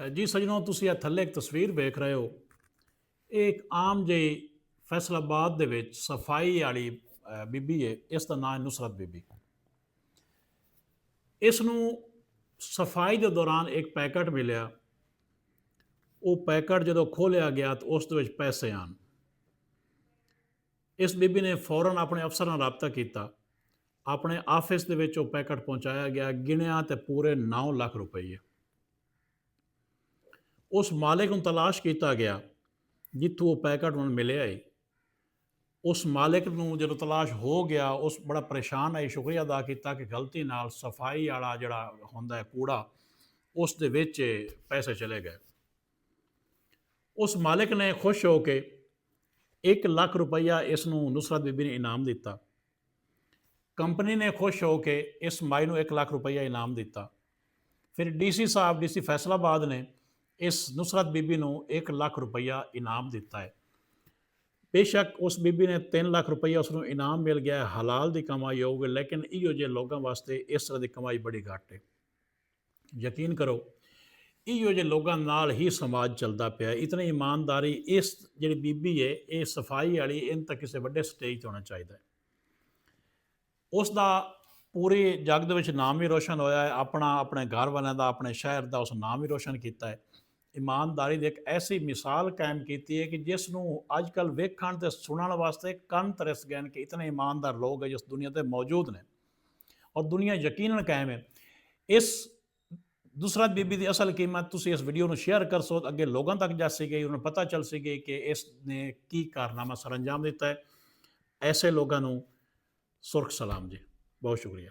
ਜੀ ਸੱਜਣੋ, ਤੁਸੀਂ ਇਹ ਥੱਲੇ ਇੱਕ ਤਸਵੀਰ ਵੇਖ ਰਹੇ ਹੋ। ਇਹ ਇੱਕ ਆਮ ਜਿਹੀ ਫੈਸਲਾਬਾਦ ਦੇ ਵਿੱਚ ਸਫਾਈ ਵਾਲੀ ਬੀਬੀ ਹੈ। ਇਸ ਦਾ ਨਾਮ ਹੈ ਨੁਸਰਤ ਬੀਬੀ। ਇਸ ਨੂੰ ਸਫਾਈ ਦੇ ਦੌਰਾਨ ਇੱਕ ਪੈਕਟ ਮਿਲਿਆ। ਉਹ ਪੈਕਟ ਜਦੋਂ ਖੋਲ੍ਹਿਆ ਗਿਆ ਤਾਂ ਉਸ ਦੇ ਵਿੱਚ ਪੈਸੇ ਆਣ। ਇਸ ਬੀਬੀ ਨੇ ਫੌਰਨ ਆਪਣੇ ਅਫਸਰ ਨਾਲ ਰਾਬਤਾ ਕੀਤਾ। ਆਪਣੇ ਆਫਿਸ ਦੇ ਵਿੱਚ ਉਹ ਪੈਕਟ ਪਹੁੰਚਾਇਆ ਗਿਆ। ਗਿਣਿਆ ਤੇ ਪੂਰੇ 9 ਲੱਖ ਰੁਪਏ। ਉਸ ਮਾਲਿਕ ਨੂੰ ਤਲਾਸ਼ ਕੀਤਾ ਗਿਆ ਜਿੱਥੋਂ ਉਹ ਪੈਕਟ ਹੁਣ ਮਿਲਿਆ ਹੈ। ਉਸ ਮਾਲਿਕ ਨੂੰ ਜਦੋਂ ਤਲਾਸ਼ ਹੋ ਗਿਆ, ਉਸ ਬੜਾ ਪਰੇਸ਼ਾਨ ਹੈ, ਸ਼ੁਕਰੀਆ ਅਦਾ ਕੀਤਾ ਕਿ ਗਲਤੀ ਨਾਲ ਸਫਾਈ ਵਾਲਾ ਜਿਹੜਾ ਹੁੰਦਾ ਹੈ ਕੂੜਾ, ਉਸ ਦੇ ਵਿੱਚ ਪੈਸੇ ਚਲੇ ਗਏ। ਉਸ ਮਾਲਿਕ ਨੇ ਖੁਸ਼ ਹੋ ਕੇ 1 ਲੱਖ ਰੁਪਈਆ ਇਸ ਨੂੰ ਨੁਸਰਤ ਬੀਬੀ ਨੇ ਇਨਾਮ ਦਿੱਤਾ। ਕੰਪਨੀ ਨੇ ਖੁਸ਼ ਹੋ ਕੇ ਇਸ ਮਾਈ ਨੂੰ 1 ਲੱਖ ਰੁਪਈਆ ਇਨਾਮ ਦਿੱਤਾ। ਫਿਰ ਡੀਸੀ ਸਾਹਿਬ, ਡੀਸੀ ਫੈਸਲਾਬਾਦ ਨੇ ਇਸ ਨੁਸਰਤ ਬੀਬੀ ਨੂੰ 1 ਲੱਖ ਰੁਪਈਆ ਇਨਾਮ ਦਿੱਤਾ ਹੈ। ਬੇਸ਼ੱਕ ਉਸ ਬੀਬੀ ਨੇ 3 ਲੱਖ ਰੁਪਈਆ ਉਸ ਨੂੰ ਇਨਾਮ ਮਿਲ ਗਿਆ, ਹਲਾਲ ਦੀ ਕਮਾਈ ਹੋਊਗੀ, ਲੇਕਿਨ ਇਹੋ ਜਿਹੇ ਲੋਕਾਂ ਵਾਸਤੇ ਇਸ ਤਰ੍ਹਾਂ ਦੀ ਕਮਾਈ ਬੜੀ ਘੱਟ ਹੈ। ਯਕੀਨ ਕਰੋ, ਇਹੋ ਜਿਹੇ ਲੋਕਾਂ ਨਾਲ ਹੀ ਸਮਾਜ ਚੱਲਦਾ ਪਿਆ। ਇਤਨੀ ਇਮਾਨਦਾਰੀ ਇਸ ਜਿਹੜੀ ਬੀਬੀ ਹੈ, ਇਹ ਸਫਾਈ ਵਾਲੀ, ਇਹਨਾਂ ਤਾਂ ਕਿਸੇ ਵੱਡੇ ਸਟੇਜ 'ਤੇ ਹੋਣਾ ਚਾਹੀਦਾ ਹੈ। ਉਸ ਦਾ ਪੂਰੇ ਜੱਗ ਦੇ ਵਿੱਚ ਨਾਮ ਵੀ ਰੋਸ਼ਨ ਹੋਇਆ ਹੈ। ਆਪਣੇ ਘਰ ਵਾਲਿਆਂ ਦਾ, ਆਪਣੇ ਸ਼ਹਿਰ ਦਾ ਉਸ ਨਾਮ ਵੀ ਰੋਸ਼ਨ ਕੀਤਾ ਹੈ। ਇਮਾਨਦਾਰੀ ਦੀ ਇੱਕ ਐਸੀ ਮਿਸਾਲ ਕਾਇਮ ਕੀਤੀ ਹੈ ਕਿ ਜਿਸ ਨੂੰ ਅੱਜ ਕੱਲ੍ਹ ਵੇਖਣ ਅਤੇ ਸੁਣਨ ਵਾਸਤੇ ਕੰਨ ਤਰਸ ਗਏ ਨੇ ਕਿ ਇਤਨੇ ਇਮਾਨਦਾਰ ਲੋਕ ਹੈ ਜਿਸ ਦੁਨੀਆ 'ਤੇ ਮੌਜੂਦ ਨੇ, ਔਰ ਦੁਨੀਆ ਯਕੀਨਨ ਕਾਇਮ ਹੈ। ਇਸ ਨੁਸਰਤ ਬੀਬੀ ਦੀ ਅਸਲ ਕੀਮਤ ਤੁਸੀਂ ਇਸ ਵੀਡੀਓ ਨੂੰ ਸ਼ੇਅਰ ਕਰ ਸੋ ਅੱਗੇ ਲੋਕਾਂ ਤੱਕ ਜਾ ਸਕੇ, ਉਹਨਾਂ ਨੂੰ ਪਤਾ ਚੱਲ ਸਕੇ ਕਿ ਇਸ ਨੇ ਕੀ ਕਾਰਨਾਮਾ ਸਰ ਅੰਜਾਮ ਦਿੱਤਾ ਹੈ। ਐਸੇ ਲੋਕਾਂ ਨੂੰ ਸੁਰਖ ਸਲਾਮ ਜੀ, ਬਹੁਤ ਸ਼ੁਕਰੀਆ।